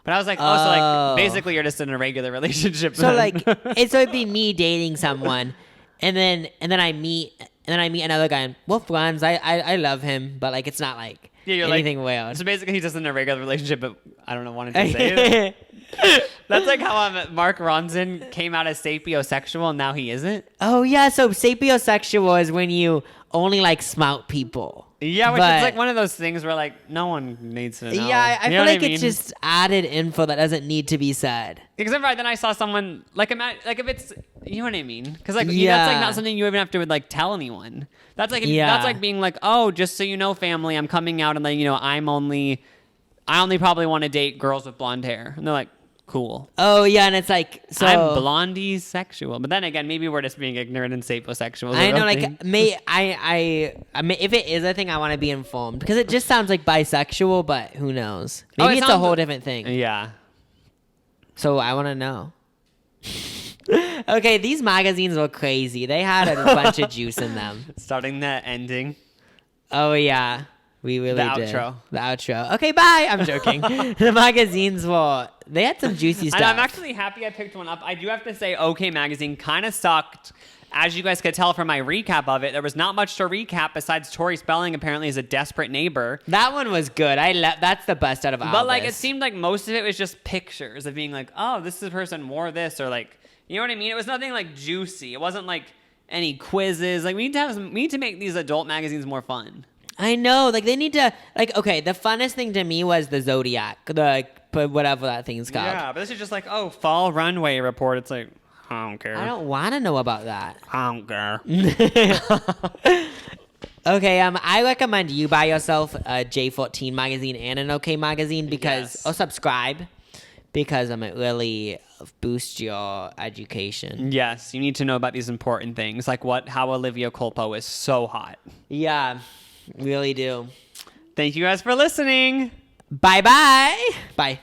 But I was like, "Oh, so Oh. like basically you're just in a regular relationship." So then. like, so it'd be me dating someone, and then I meet another guy, and we're friends. I love him, but like it's not like yeah, you're anything like, weird. So basically, he's just in a regular relationship, but I don't know, wanted to say it. That's like how Mark Ronson came out as sapiosexual, and now he isn't. Oh yeah, so sapiosexual is when you only like smart people. Yeah, which But- is like one of those things where like no one needs to know. Yeah, I You know feel what like it's mean? just added info that doesn't need to be said. Except for then I saw someone like like if it's, you know what I mean? Because like that's Yeah. like not something you even have to like tell anyone. That's like Yeah. that's like being like, oh, just so you know, family, I'm coming out and like you know I only probably want to date girls with blonde hair, and they're like, cool. Oh yeah, and it's like so. I'm blondie sexual, but then again, maybe we're just being ignorant and sapiosexual. I know, like, I mean, if it is a thing, I want to be informed because it just sounds like bisexual, but who knows? Oh, Maybe it it's a sounds- whole different thing. Yeah. So I want to know. Okay, these magazines were crazy. They had a bunch of juice in them. Starting the ending. Oh yeah, we really The did. outro. The outro. Okay, bye. I'm joking. The magazines they had some juicy stuff. And I'm actually happy I picked one up. I do have to say, OK Magazine kind of sucked. As you guys could tell from my recap of it, there was not much to recap besides Tori Spelling apparently is a desperate neighbor. That one was good. That's the best out of all. But like it this. seemed like most of it was just pictures of being like, oh, this person wore this, or like, you know what I mean? It was nothing like juicy. It wasn't like any quizzes. Like we need to make these adult magazines more fun. I know, like they need to, like, okay, the funnest thing to me was the Zodiac, whatever that thing's called. Yeah, but this is just like, oh, fall runway report. It's like, I don't care. I don't want to know about that. I don't care. Okay, I recommend you buy yourself a J14 magazine and an OK magazine because, Yes. or subscribe, because it really boost your education. Yes, you need to know about these important things, like how Olivia Culpo is so hot. Yeah, really do. Thank you guys for listening. Bye-bye. Bye.